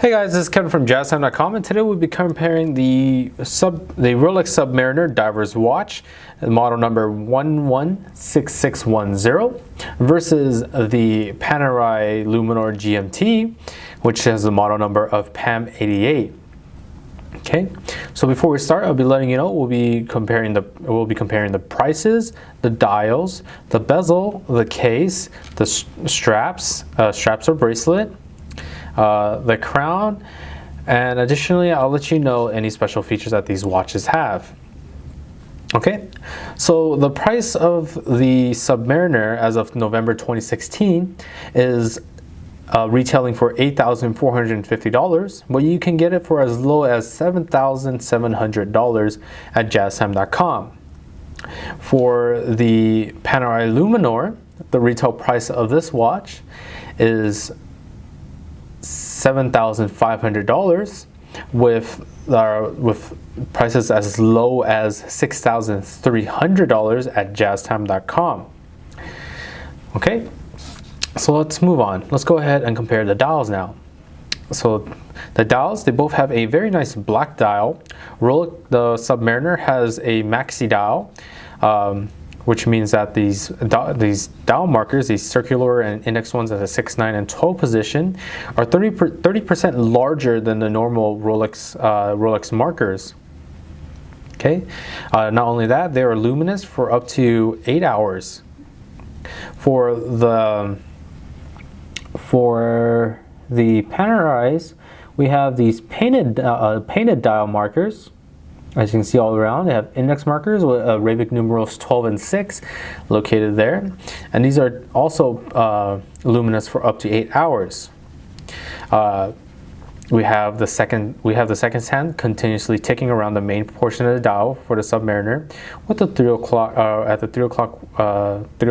Hey guys, this is Kevin from Jaztime.com, and today we'll be comparing the Rolex SUBMARINER Diver's Watch, model number 116610, versus the Panerai Luminor GMT, which has the model number of PAM 88. Okay, so before we start, I'll be letting you know we'll be comparing the prices, the dials, the bezel, the case, the straps or bracelet, the crown, and additionally I'll let you know any special features that these watches have. Okay, so the price of the SUBMARINER as of November 2016 is retailing for $8,450, but you can get it for as low as $7,700 at Jaztime.com. For the Panerai Luminor, the retail price of this watch is $7,500 with prices as low as $6,300 at Jaztime.com. Okay, so let's move on. Let's go ahead and compare the dials now. So the dials, they both have a very nice black dial. The SUBMARINER has a maxi dial, which means that these dial markers, these circular and index ones at the 6, 9, and 12 position, are 30% larger than the normal Rolex markers. Okay, not only that, they are luminous for up to 8 hours. For the Panerais, we have these painted dial markers. As you can see all around, they have index markers with Arabic numerals 12 and 6 located there, and these are also luminous for up to 8 hours. We have the second hand continuously ticking around the main portion of the dial for the SUBMARINER. With the 3 o'clock at the 3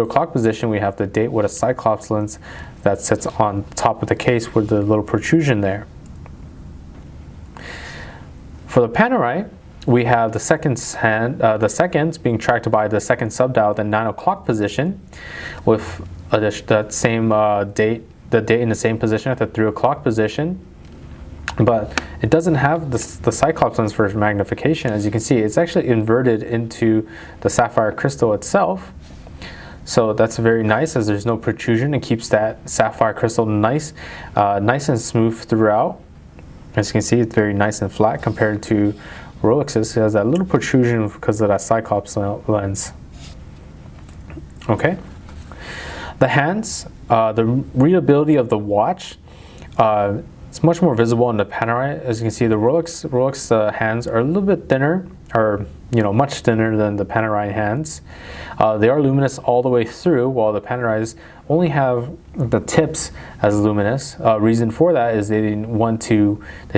o'clock position, we have the date with a cyclops lens that sits on top of the case with the little protrusion there. For the Panerai, we have the seconds being tracked by the second subdial, the 9 o'clock position, with that same date in the same position at the 3 o'clock position. But it doesn't have the cyclops lens for magnification. As you can see, it's actually inverted into the sapphire crystal itself. So that's very nice, as there's no protrusion. It keeps that sapphire crystal nice and smooth throughout. As you can see, it's very nice and flat compared to Rolex's. It has that little protrusion because of that cyclops lens. Okay. The hands, the readability of the watch, it's much more visible in the Panerai. As you can see, the Rolex hands are a little bit thinner, or much thinner than the Panerai hands. They are luminous all the way through, while the Panerais only have the tips as luminous. Reason for that is they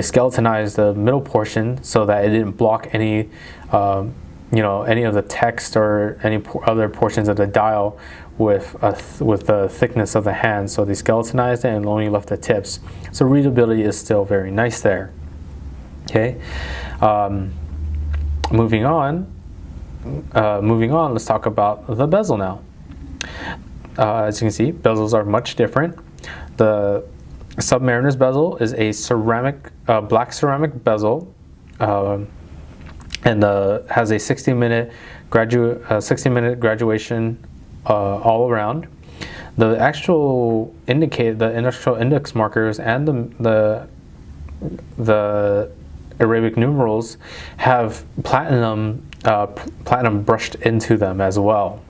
skeletonized the middle portion so that it didn't block any any of the text or any other portions of the dial with the thickness of the hand. So they skeletonized it and only left the tips. So readability is still very nice there. Okay. Moving on, let's talk about the bezel now. As you can see, bezels are much different. The SUBMARINER's bezel is a black ceramic bezel, and has a 60-minute graduation all around. The actual index markers and the Arabic numerals have platinum brushed into them as well.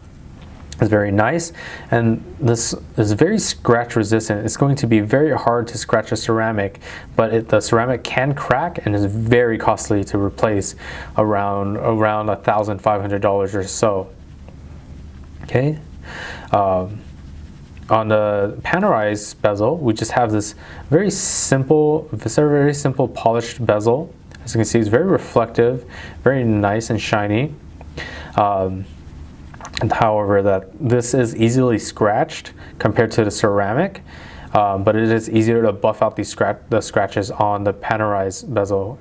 It's very nice, and this is very scratch resistant. It's going to be very hard to scratch a ceramic, but the ceramic can crack and is very costly to replace, around $1,500 or so. Okay. On the Panerai's bezel, we just have this very simple polished bezel. As you can see, it's very reflective, very nice and shiny. However, this is easily scratched compared to the ceramic, but it is easier to buff out the scratches on the Panerai's bezel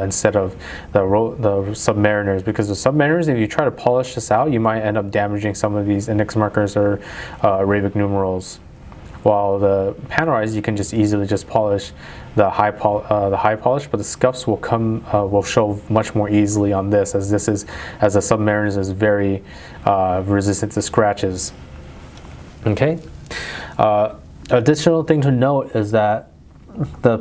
instead of the SUBMARINERs, because the SUBMARINERs, if you try to polish this out, you might end up damaging some of these index markers or Arabic numerals. while the Panerais you can just easily just polish the high polish, but the scuffs will show much more easily on this, as the Submariner is very resistant to scratches. Okay. Additional thing to note is that the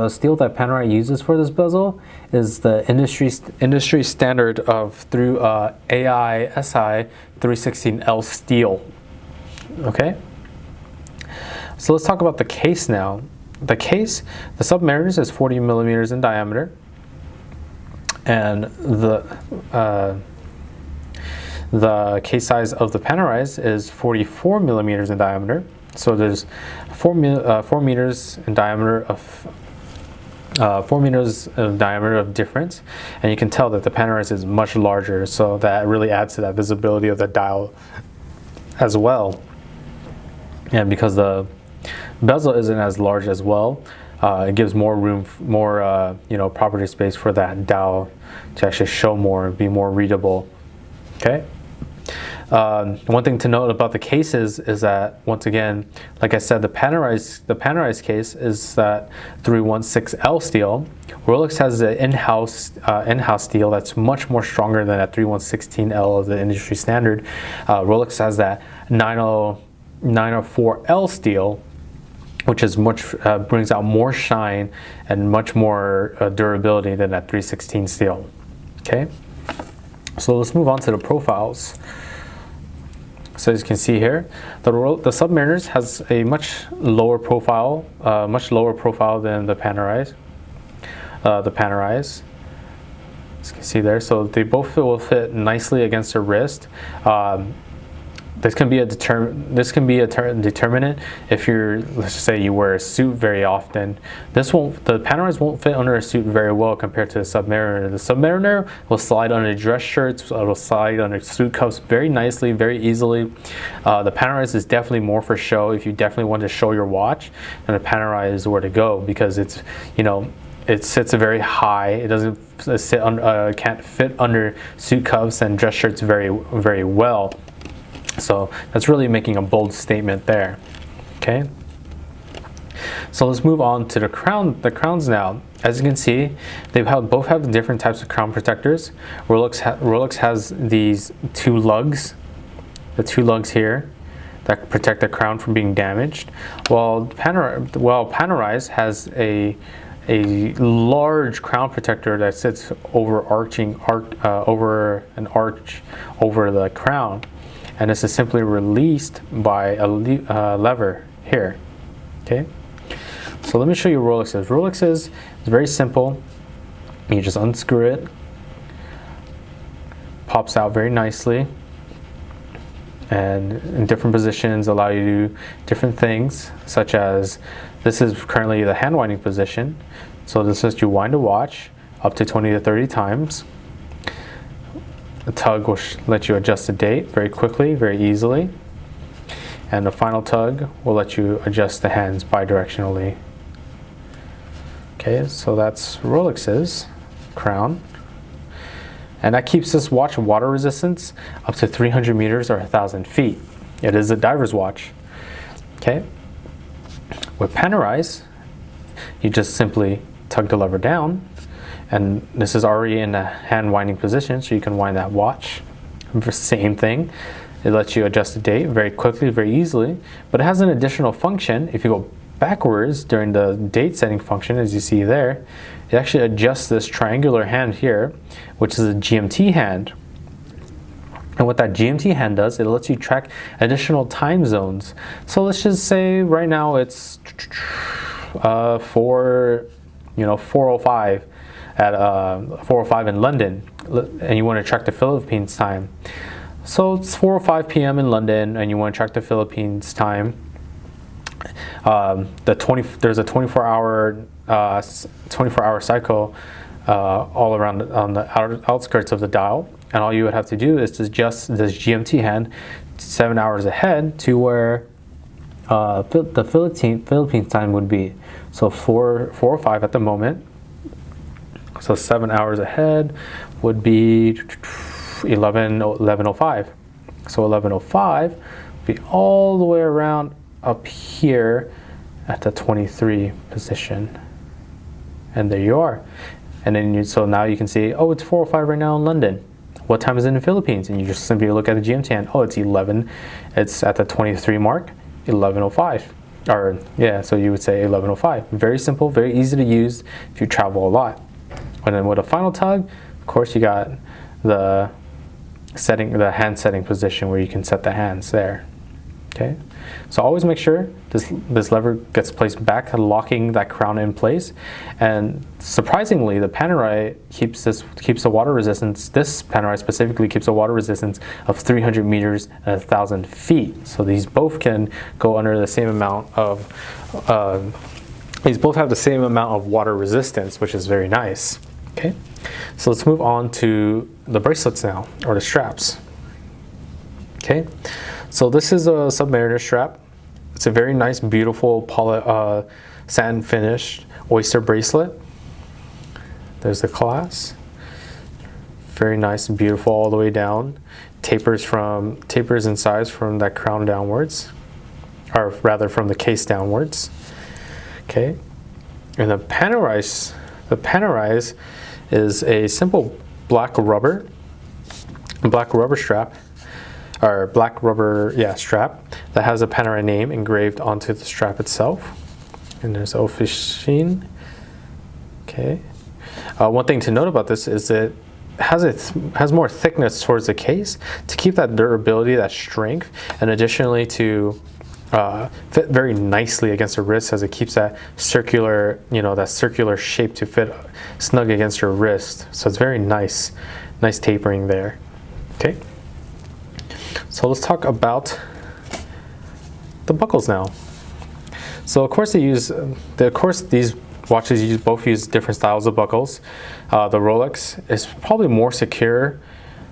steel that Panerai uses for this bezel is the industry standard of through AISI 316L steel. Okay. So let's talk about the case now. The Submariner is 40 millimeters in diameter, and the case size of the Panerai is 44 millimeters in diameter. So there's 4 meters in diameter of 4 meters of diameter of difference, and you can tell that the Panerai is much larger. So that really adds to that visibility of the dial as well. And because the bezel isn't as large as well, it gives more room, more property space for that dial to actually show more, be more readable. Okay. One thing to note about the cases is that, once again, like I said, the Panerai case is that 316L steel. Rolex has an in-house steel that's much more stronger than that 3116L of the industry standard. Rolex has that 904L steel, which is brings out more shine and much more durability than that 316 steel. Okay, so let's move on to the profiles. So as you can see here, the Submariner has a much lower profile than the Panerai. As you can see there, so they both will fit nicely against the wrist. This can be a determinant if you're, let's just say you wear a suit very often. The Panerai won't fit under a suit very well compared to the Submariner. The Submariner will slide under dress shirts, it will slide under suit cuffs very nicely, very easily. The Panerai is definitely more for show if you definitely want to show your watch, and the Panerai is where to go, because it's, it sits very high. It doesn't sit can't fit under suit cuffs and dress shirts very, very well. So that's really making a bold statement there. Okay. So let's move on to the crowns now. As you can see, both have different types of crown protectors. Rolex has these two lugs, the two lugs here, that protect the crown from being damaged, while Panerai has a large crown protector that sits over an arch over the crown, and this is simply released by a lever here. Okay, so let me show you Rolex's. Rolex's is very simple. You just unscrew it, pops out very nicely, and in different positions allow you to do different things, such as this is currently the hand winding position. So this lets you wind a watch up to 20 to 30 times. The tug will let you adjust the date very quickly, very easily. And the final tug will let you adjust the hands bidirectionally. Okay, so that's Rolex's crown. And that keeps this watch water resistance up to 300 meters or 1,000 feet. It is a diver's watch. Okay. With Panerai, you just simply tug the lever down, and this is already in a hand winding position, so you can wind that watch. Same thing. It lets you adjust the date very quickly, very easily, but it has an additional function. If you go backwards during the date setting function, as you see there, it actually adjusts this triangular hand here, which is a GMT hand. And what that GMT hand does, it lets you track additional time zones. So let's just say right now it's 4:05 at 4:05 in London, and you want to track the Philippines time. So it's 4:05 p.m. in London, and you want to track the Philippines time. There's a 24-hour cycle all around on the outskirts of the dial, and all you would have to do is to adjust this GMT hand 7 hours ahead to where the Philippines time would be. So 4:05 at the moment. So 7 hours ahead would be 11:05. So 11:05 would be all the way around up here at the 23 position. And there you are. And then so now you can see, oh, it's 4:05 right now in London. What time is it in the Philippines? And you just simply look at the Gmt Hand. Oh, it's 11. It's at the 23 mark, 11:05. Or yeah, so you would say 11:05. Very simple, very easy to use if you travel a lot. And then with a final tug, of course, you got the setting, the hand setting position where you can set the hands there. Okay, so always make sure this lever gets placed back, locking that crown in place. And surprisingly, the Panerai keeps the water resistance. This Panerai specifically keeps a water resistance of 300 meters and 1,000 feet. So these both can go under the same amount of. These both have the same amount of water resistance, which is very nice. Okay, so let's move on to the bracelets now, or the straps. Okay. So this is a Submariner strap. It's a very nice, beautiful satin finished oyster bracelet. There's the clasp. Very nice and beautiful all the way down. Tapers in size from that crown downwards, or rather from the case downwards. Okay, and the Panerai is a simple black rubber strap. Or black rubber, strap that has a Panerai name engraved onto the strap itself. And there's Aviation. Okay. One thing to note about this is it has more thickness towards the case to keep that durability, that strength, and additionally to fit very nicely against the wrist, as it keeps that circular, that circular shape to fit snug against your wrist. So it's very nice tapering there. Okay. So let's talk about the buckles now. So of course these watches both use different styles of buckles. The Rolex is probably more secure,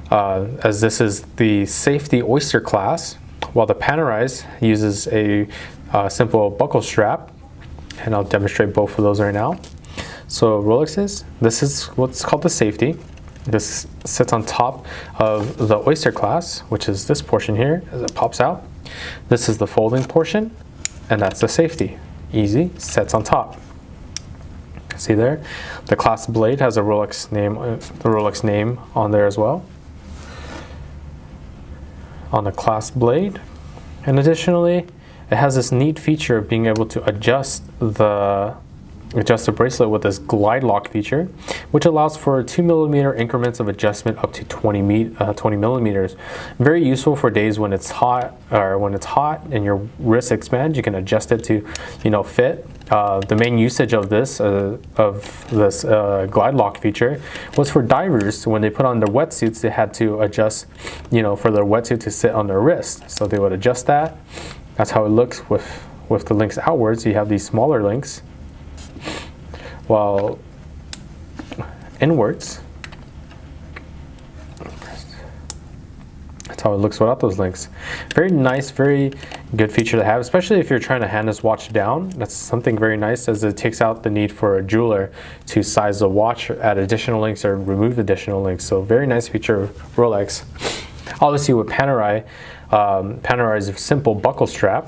as this is the safety oyster class, while the Panerai uses a simple buckle strap, and I'll demonstrate both of those right now. So this is what's called the safety. This sits on top of the oyster class, which is this portion here as it pops out. This is the folding portion, and that's the safety. Easy, sets on top. See there? The clasp blade has a Rolex name on there as well, on the clasp blade. And additionally, it has this neat feature of being able to adjust the bracelet with this glide lock feature, which allows for 2mm increments of adjustment up to 20 millimeters. Very useful for days when it's hot, and your wrist expands. You can adjust it to, fit. The main usage of this glide lock feature was for divers. When they put on their wetsuits, they had to adjust, for their wetsuit to sit on their wrist. So they would adjust that. That's how it looks with the links outwards. You have these smaller links, while inwards, that's how it looks without those links. Very nice, very good feature to have, especially if you're trying to hand this watch down. That's something very nice, as it takes out the need for a jeweler to size the watch, add additional links, or remove additional links. So very nice feature of Rolex. Obviously with Panerai, Panerai's a simple buckle strap.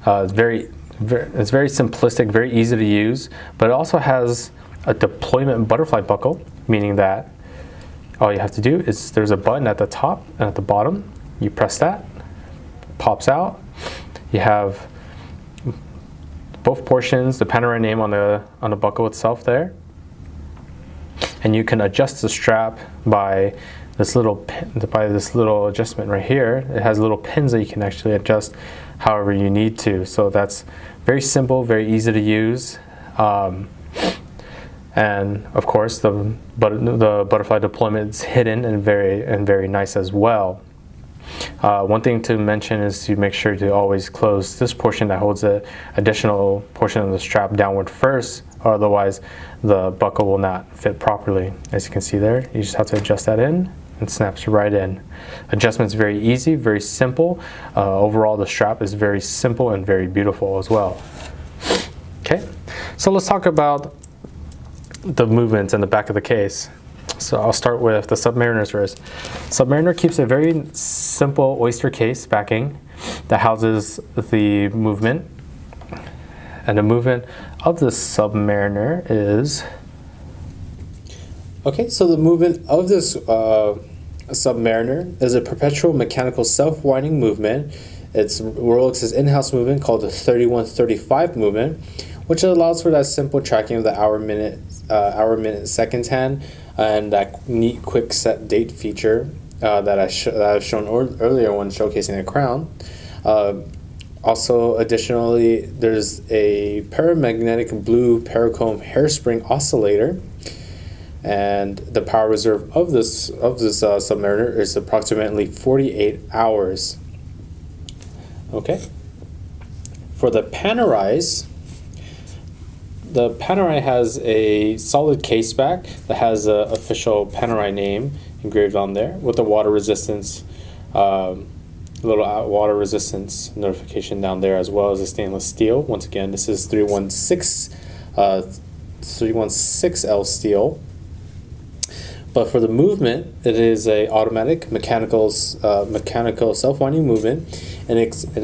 It's very simplistic, very easy to use, but it also has a deployment butterfly buckle, meaning that all you have to do is there's a button at the top and at the bottom. You press that, pops out. You have both portions, the Panerai name on the buckle itself there, and you can adjust the strap by this little adjustment right here. It has little pins that you can actually adjust however you need to. So that's very simple, very easy to use, and of course the butterfly deployment is hidden and very nice as well. One thing to mention is to make sure to always close this portion that holds the additional portion of the strap downward first, or otherwise the buckle will not fit properly. As you can see there, you just have to adjust that in, and snaps right in. Adjustment's very easy, very simple. Overall, the strap is very simple and very beautiful as well. Okay, so let's talk about the movements in the back of the case. So I'll start with the Submariner's wrist. Submariner keeps a very simple oyster case backing that houses the movement. And the movement of the Submariner is... Okay, so the movement of this Submariner is a perpetual mechanical self-winding movement. It's Rolex's in-house movement called the 3135 movement, which allows for that simple tracking of the hour, minute, seconds hand, and that neat quick set date feature that I've shown earlier when showcasing a crown. Also, additionally, there's a paramagnetic blue paracomb hairspring oscillator, and the power reserve of this Submariner is approximately 48 hours. Okay. For the Panerais, the Panerai has a solid case back that has an official Panerai name engraved on there with a water resistance, little water resistance notification down there, as well as a stainless steel. Once again, this is 316L steel. But for the movement, it is a automatic mechanical self-winding movement, and it's an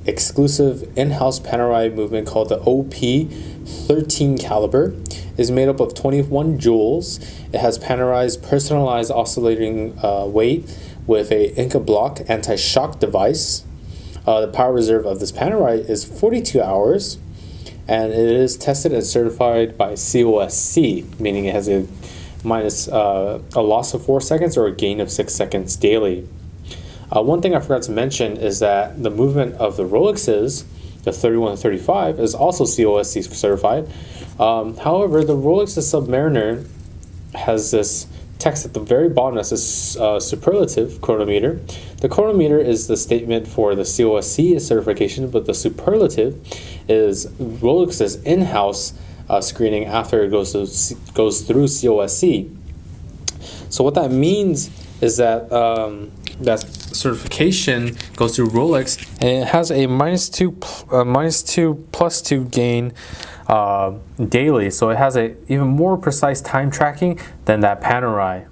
exclusive in-house Panerai movement called the OP13 caliber. It's made up of 21 jewels. It has Panerai's personalized oscillating weight with a Inca block anti-shock device. The power reserve of this Panerai is 42 hours, and it is tested and certified by COSC, meaning it has a loss of 4 seconds or a gain of 6 seconds daily. One thing I forgot to mention is that the movement of the Rolexes, the 3135, is also COSC certified. However, the Rolex Submariner has this text at the very bottom that says superlative chronometer. The chronometer is the statement for the COSC certification, but the superlative is Rolex's in-house screening after it goes through COSC. So what that means is that that certification goes through Rolex, and it has a -2 +2 gain daily. So it has a even more precise time tracking than that Panerai.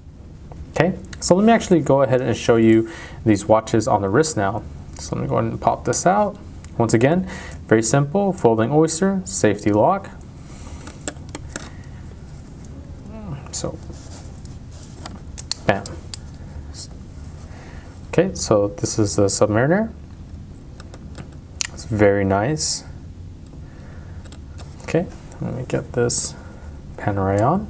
Okay, so let me actually go ahead and show you these watches on the wrist now. So let me go ahead and pop this out. Once again, very simple, folding oyster, safety lock. So, bam. Okay, so this is the Submariner. It's very nice. Okay, let me get this Panerai on.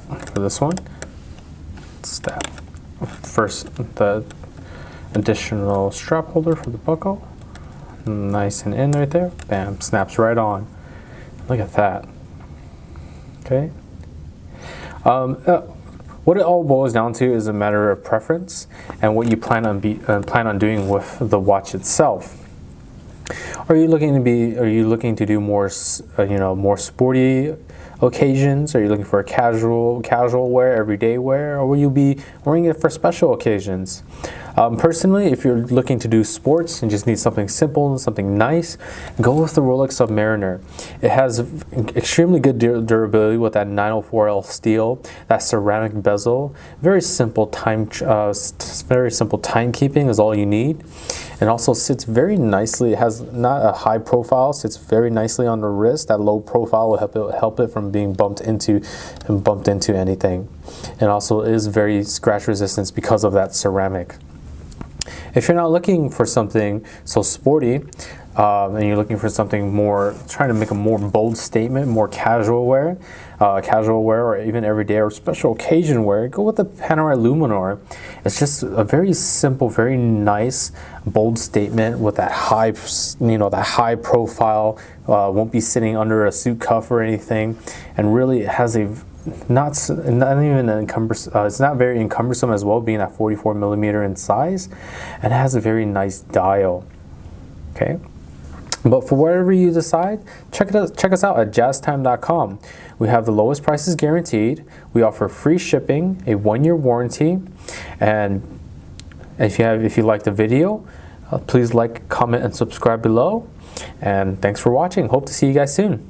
For this one, it's that first, the additional strap holder for the buckle. Nice and in right there. Bam, snaps right on. Look at that. Okay. What it all boils down to is a matter of preference and what you plan on doing with the watch itself. Are you looking to do more, more sporty occasions? Are you looking for a casual wear, everyday wear, or will you be wearing it for special occasions? Personally, if you're looking to do sports and just need something simple and something nice, go with the Rolex Submariner. It has extremely good durability with that 904L steel, that ceramic bezel. Very simple timekeeping is all you need. It also sits very nicely. It has not a high profile, sits very nicely on the wrist. That low profile will help it from being bumped into anything. And also is very scratch resistant because of that ceramic. If you're not looking for something so sporty, and you're looking for something more, trying to make a more bold statement, more casual wear, or even everyday or special occasion wear, go with the Panerai Luminor. It's just a very simple, very nice, bold statement with that high, that high profile. Won't be sitting under a suit cuff or anything, and really it has a not even an it's not very encumbersome as well, being at 44 millimeter in size, and it has a very nice dial. Okay. But for whatever you decide, check us out at Jaztime.com. We have the lowest prices guaranteed. We offer free shipping, a 1-year warranty, and if you like the video, please like, comment, and subscribe below. And thanks for watching. Hope to see you guys soon.